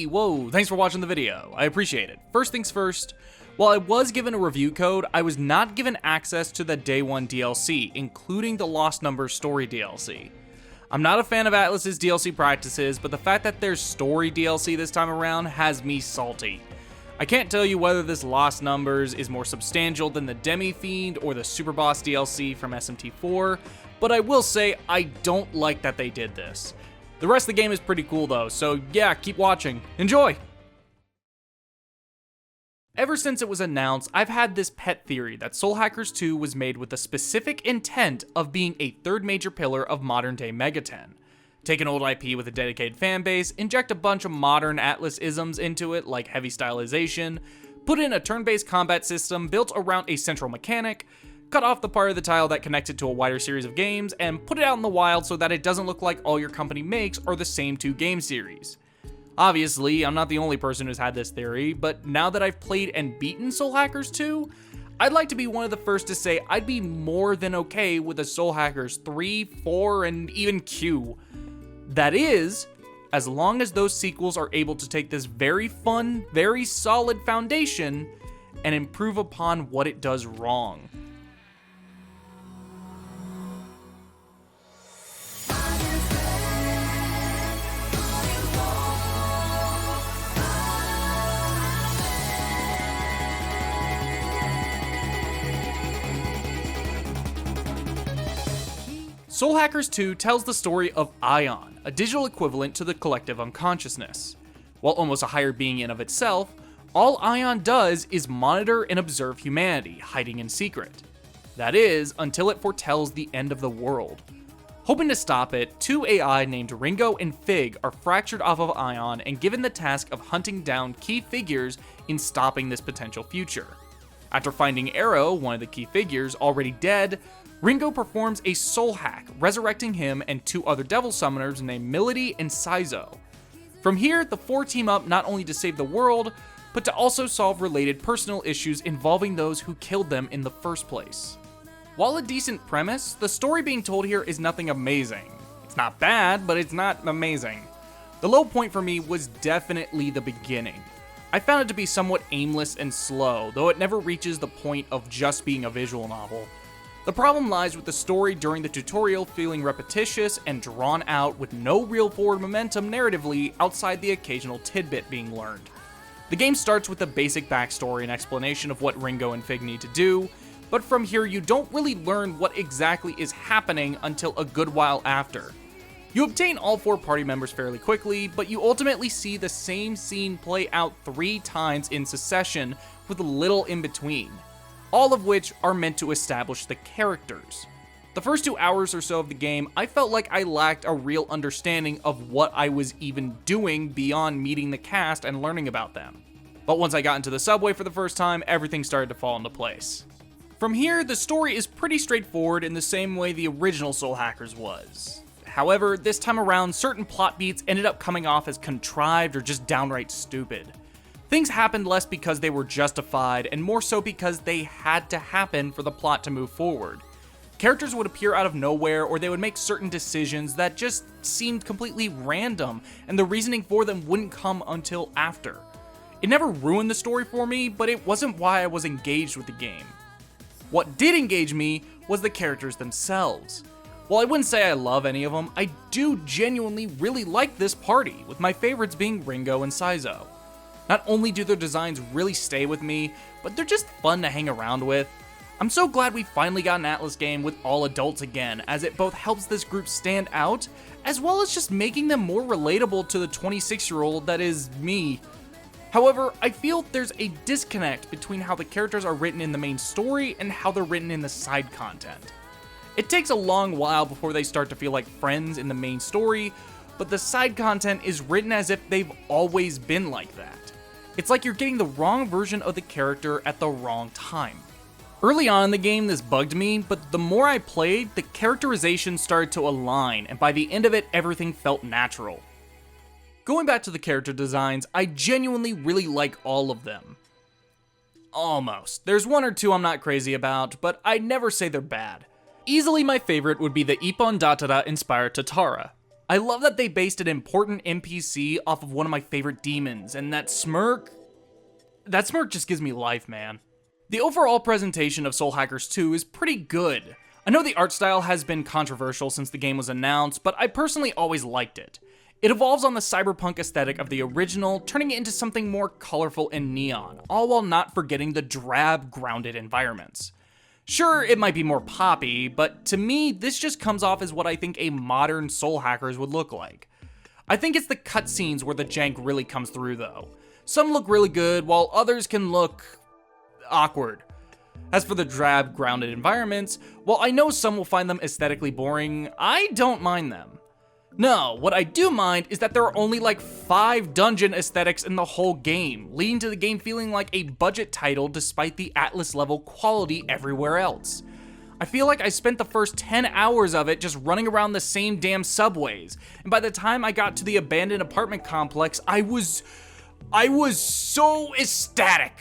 whoa, thanks for watching the video. I appreciate it. First things first, while I was given a review code, I was not given access to the Day 1 DLC, including the Lost Numbers story DLC. I'm not a fan of Atlus's DLC practices, but the fact that there's story DLC this time around has me salty. I can't tell you whether this Lost Numbers is more substantial than the Demi-Fiend or the Superboss DLC from SMT4, but I will say I don't like that they did this. The rest of the game is pretty cool though, so yeah, keep watching. Enjoy! Ever since it was announced, I've had this pet theory that Soul Hackers 2 was made with the specific intent of being a third major pillar of modern-day Megaten. Take an old IP with a dedicated fanbase, inject a bunch of modern Atlus-isms into it, like heavy stylization, put in a turn-based combat system built around a central mechanic, cut off the part of the tile that connected to a wider series of games, and put it out in the wild so that it doesn't look like all your company makes are the same two game series. Obviously, I'm not the only person who's had this theory, but now that I've played and beaten Soul Hackers 2, I'd like to be one of the first to say I'd be more than okay with a Soul Hackers 3, 4, and even Q. That is, as long as those sequels are able to take this very fun, very solid foundation and improve upon what it does wrong. Soul Hackers 2 tells the story of Ion, a digital equivalent to the collective unconsciousness. While almost a higher being in of itself, all Ion does is monitor and observe humanity, hiding in secret. That is, until it foretells the end of the world. Hoping to stop it, two AI named Ringo and Fig are fractured off of Ion and given the task of hunting down key figures in stopping this potential future. After finding Arrow, one of the key figures, already dead, Ringo performs a soul hack, resurrecting him and two other devil summoners named Milady and Saizo. From here, the four team up not only to save the world, but to also solve related personal issues involving those who killed them in the first place. While a decent premise, the story being told here is nothing amazing. It's not bad, but it's not amazing. The low point for me was definitely the beginning. I found it to be somewhat aimless and slow, though it never reaches the point of just being a visual novel. The problem lies with the story during the tutorial feeling repetitious and drawn out with no real forward momentum narratively outside the occasional tidbit being learned. The game starts with a basic backstory and explanation of what Ringo and Fig need to do, but from here you don't really learn what exactly is happening until a good while after. You obtain all four party members fairly quickly, but you ultimately see the same scene play out 3 times in succession with little in between. All of which are meant to establish the characters. The first 2 hours or so of the game, I felt like I lacked a real understanding of what I was even doing beyond meeting the cast and learning about them. But once I got into the subway for the first time, everything started to fall into place. From here, the story is pretty straightforward in the same way the original Soul Hackers was. However, this time around, certain plot beats ended up coming off as contrived or just downright stupid. Things happened less because they were justified, and more so because they had to happen for the plot to move forward. Characters would appear out of nowhere, or they would make certain decisions that just seemed completely random, and the reasoning for them wouldn't come until after. It never ruined the story for me, but it wasn't why I was engaged with the game. What did engage me was the characters themselves. While I wouldn't say I love any of them, I do genuinely really like this party, with my favorites being Ringo and Saizo. Not only do their designs really stay with me, but they're just fun to hang around with. I'm so glad we finally got an Atlus game with all adults again, as it both helps this group stand out, as well as just making them more relatable to the 26-year-old that is me. However, I feel there's a disconnect between how the characters are written in the main story and how they're written in the side content. It takes a long while before they start to feel like friends in the main story, but the side content is written as if they've always been like that. It's like you're getting the wrong version of the character at the wrong time. Early on in the game, this bugged me, but the more I played, the characterization started to align, and by the end of it, everything felt natural. Going back to the character designs, I genuinely really like all of them. Almost. There's one or two I'm not crazy about, but I'd never say they're bad. Easily my favorite would be the Ippon Datara inspired Tatara. I love that they based an important NPC off of one of my favorite demons, and that smirk just gives me life, man. The overall presentation of Soul Hackers 2 is pretty good. I know the art style has been controversial since the game was announced, but I personally always liked it. It evolves on the cyberpunk aesthetic of the original, turning it into something more colorful and neon, all while not forgetting the drab, grounded environments. Sure, it might be more poppy, but to me, this just comes off as what I think a modern Soul Hackers would look like. I think it's the cutscenes where the jank really comes through, though. Some look really good, while others can look awkward. As for the drab, grounded environments, while I know some will find them aesthetically boring, I don't mind them. No, what I do mind is that there are only like 5 dungeon aesthetics in the whole game, leading to the game feeling like a budget title despite the Atlas level quality everywhere else. I feel like I spent the first 10 hours of it just running around the same damn subways, and by the time I got to the abandoned apartment complex, I was so ecstatic.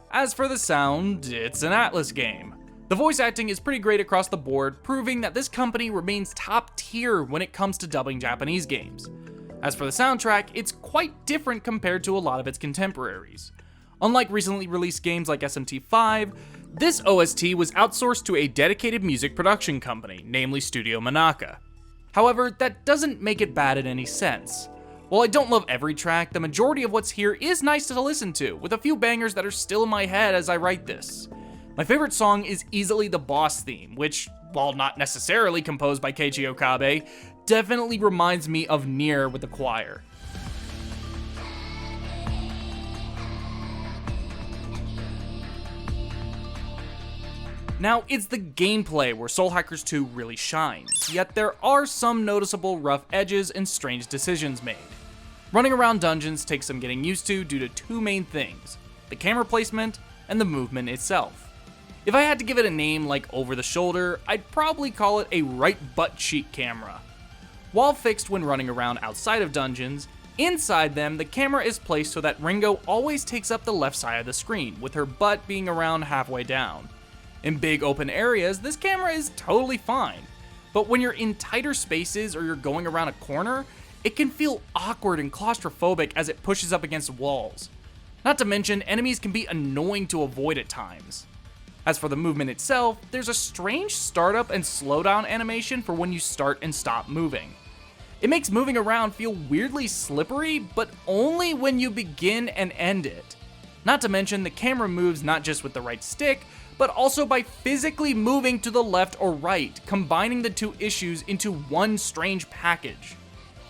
As for the sound, it's an Atlas game. The voice acting is pretty great across the board, proving that this company remains top tier when it comes to dubbing Japanese games. As for the soundtrack, it's quite different compared to a lot of its contemporaries. Unlike recently released games like SMT5, this OST was outsourced to a dedicated music production company, namely Studio Macca. However, that doesn't make it bad in any sense. While I don't love every track, the majority of what's here is nice to listen to, with a few bangers that are still in my head as I write this. My favorite song is easily the boss theme, which, while not necessarily composed by Keiichi Okabe, definitely reminds me of Nier with the choir. Now, it's the gameplay where Soul Hackers 2 really shines, yet there are some noticeable rough edges and strange decisions made. Running around dungeons takes some getting used to due to 2 main things: the camera placement and the movement itself. If I had to give it a name like over the shoulder, I'd probably call it a right butt cheek camera. While fixed when running around outside of dungeons, inside them the camera is placed so that Ringo always takes up the left side of the screen, with her butt being around halfway down. In big open areas, this camera is totally fine, but when you're in tighter spaces or you're going around a corner, it can feel awkward and claustrophobic as it pushes up against walls. Not to mention, enemies can be annoying to avoid at times. As for the movement itself, there's a strange startup and slowdown animation for when you start and stop moving. It makes moving around feel weirdly slippery, but only when you begin and end it. Not to mention, the camera moves not just with the right stick, but also by physically moving to the left or right, combining the 2 issues into one strange package.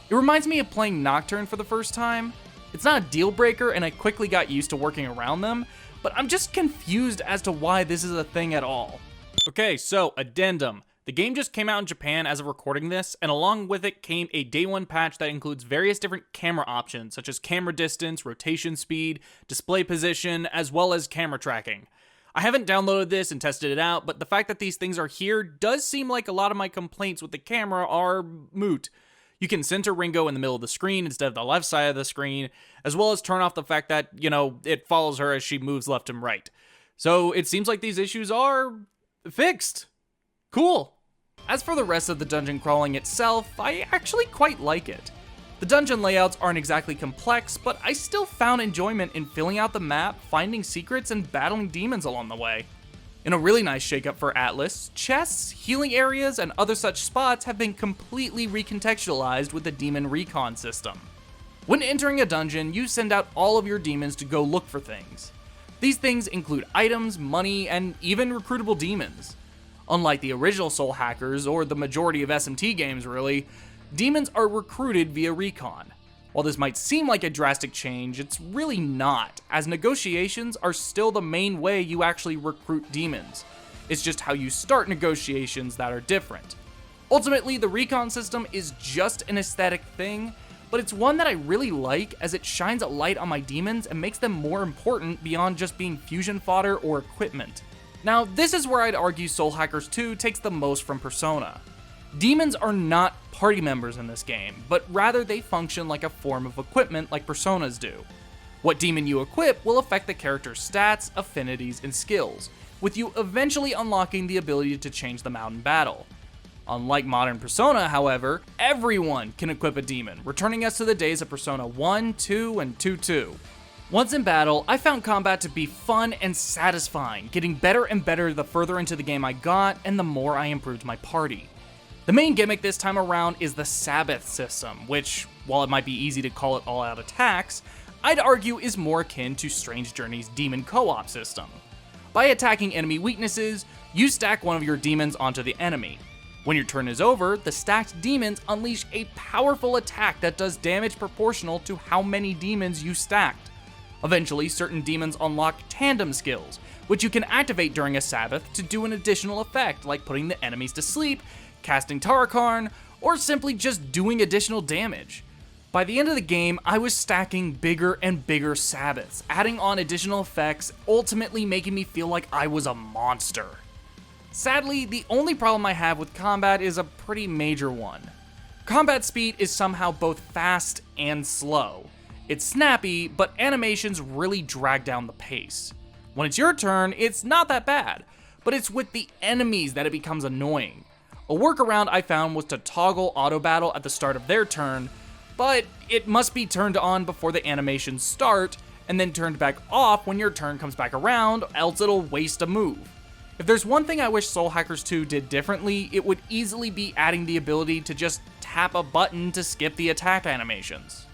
It reminds me of playing Nocturne for the first time. It's not a deal breaker and I quickly got used to working around them, but I'm just confused as to why this is a thing at all. Okay, so addendum. The game just came out in Japan as of recording this, and along with it came a day 1 patch that includes various different camera options, such as camera distance, rotation speed, display position, as well as camera tracking. I haven't downloaded this and tested it out, but the fact that these things are here does seem like a lot of my complaints with the camera are moot. You can center Ringo in the middle of the screen instead of the left side of the screen, as well as turn off the fact that, it follows her as she moves left and right. So it seems like these issues are fixed. Cool. As for the rest of the dungeon crawling itself, I actually quite like it. The dungeon layouts aren't exactly complex, but I still found enjoyment in filling out the map, finding secrets, and battling demons along the way. In a really nice shakeup for Atlas, chests, healing areas, and other such spots have been completely recontextualized with the demon recon system. When entering a dungeon, you send out all of your demons to go look for things. These things include items, money, and even recruitable demons. Unlike the original Soul Hackers, or the majority of SMT games really, demons are recruited via recon. While this might seem like a drastic change, it's really not, as negotiations are still the main way you actually recruit demons. It's just how you start negotiations that are different. Ultimately, the recon system is just an aesthetic thing, but it's one that I really like as it shines a light on my demons and makes them more important beyond just being fusion fodder or equipment. Now, this is where I'd argue Soul Hackers 2 takes the most from Persona. Demons are not party members in this game, but rather they function like a form of equipment like Personas do. What demon you equip will affect the character's stats, affinities, and skills, with you eventually unlocking the ability to change them out in battle. Unlike modern Persona, however, everyone can equip a demon, returning us to the days of Persona 1, 2, and 2-2. Once in battle, I found combat to be fun and satisfying, getting better and better the further into the game I got and the more I improved my party. The main gimmick this time around is the Sabbath system, which, while it might be easy to call it all-out attacks, I'd argue is more akin to Strange Journey's demon co-op system. By attacking enemy weaknesses, you stack one of your demons onto the enemy. When your turn is over, the stacked demons unleash a powerful attack that does damage proportional to how many demons you stacked. Eventually, certain demons unlock tandem skills, which you can activate during a Sabbath to do an additional effect, like putting the enemies to sleep, casting Tarakarn, or simply just doing additional damage. By the end of the game, I was stacking bigger and bigger Sabbaths, adding on additional effects, ultimately making me feel like I was a monster. Sadly, the only problem I have with combat is a pretty major one. Combat speed is somehow both fast and slow. It's snappy, but animations really drag down the pace. When it's your turn, it's not that bad, but it's with the enemies that it becomes annoying. A workaround I found was to toggle auto battle at the start of their turn, but it must be turned on before the animations start, and then turned back off when your turn comes back around, else it'll waste a move. If there's one thing I wish Soul Hackers 2 did differently, it would easily be adding the ability to just tap a button to skip the attack animations.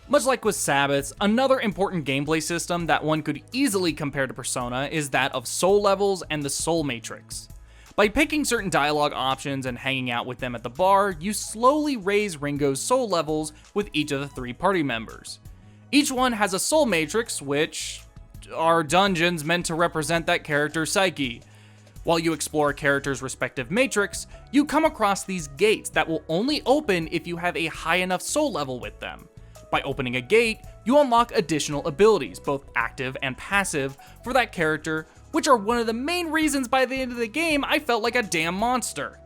Much like with Sabbaths, another important gameplay system that one could easily compare to Persona is that of soul levels and the soul matrix. By picking certain dialogue options and hanging out with them at the bar, you slowly raise Ringo's soul levels with each of the 3 party members. Each one has a soul matrix, which are dungeons meant to represent that character's psyche. While you explore a character's respective matrix, you come across these gates that will only open if you have a high enough soul level with them. By opening a gate, you unlock additional abilities, both active and passive, for that character, which are one of the main reasons by the end of the game I felt like a damn monster.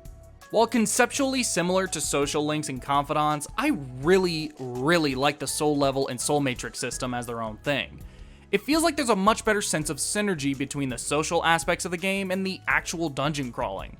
While conceptually similar to social links and confidants, I really like the soul level and soul matrix system as their own thing. It feels like there's a much better sense of synergy between the social aspects of the game and the actual dungeon crawling.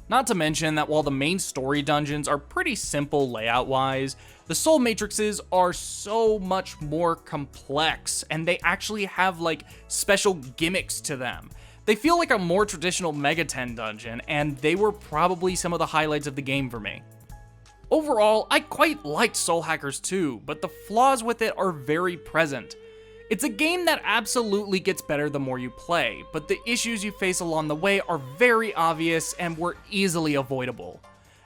Not to mention that while the main story dungeons are pretty simple layout-wise, the soul matrices are so much more complex, and they actually have like special gimmicks to them. They feel like a more traditional Mega 10 dungeon, and they were probably some of the highlights of the game for me. Overall, I quite liked Soul Hackers 2, but the flaws with it are very present. It's a game that absolutely gets better the more you play, but the issues you face along the way are very obvious and were easily avoidable.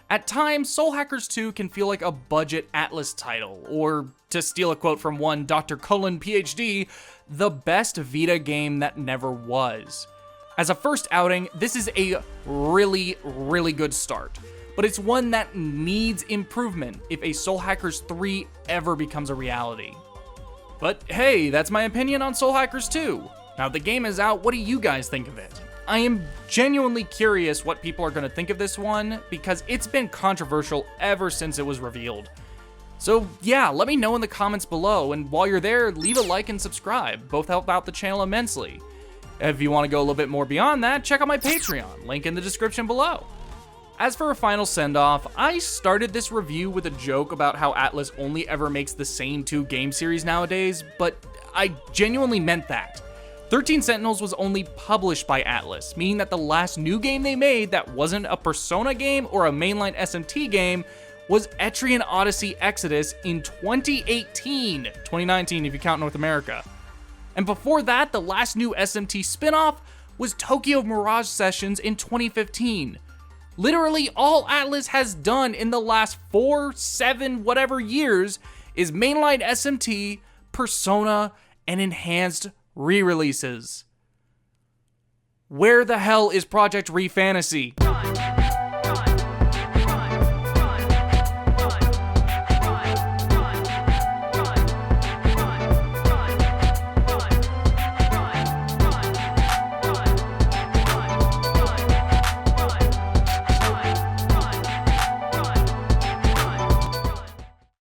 At times, Soul Hackers 2 can feel like a budget Atlas title, or, to steal a quote from one Dr. Cullen PhD, the best Vita game that never was. As a first outing, this is a really good start, but it's one that needs improvement if a Soul Hackers 3 ever becomes a reality. But hey, that's my opinion on Soul Hackers 2. Now the game is out, what do you guys think of it? I am genuinely curious what people are going to think of this one, because it's been controversial ever since it was revealed. So yeah, let me know in the comments below, and while you're there, leave a like and subscribe. Both help out the channel immensely. If you want to go a little bit more beyond that, check out my Patreon, link in the description below. As for a final send-off, I started this review with a joke about how Atlus only ever makes the same 2 game series nowadays, but I genuinely meant that. 13 Sentinels was only published by Atlus, meaning that the last new game they made that wasn't a Persona game or a mainline SMT game was Etrian Odyssey Exodus in 2019 if you count North America. And before that, the last new SMT spin-off was Tokyo Mirage Sessions in 2015. Literally all Atlus has done in the last 4, 7, whatever years is mainline SMT, Persona, and enhanced re-releases. Where the hell is Project Re Fantasy?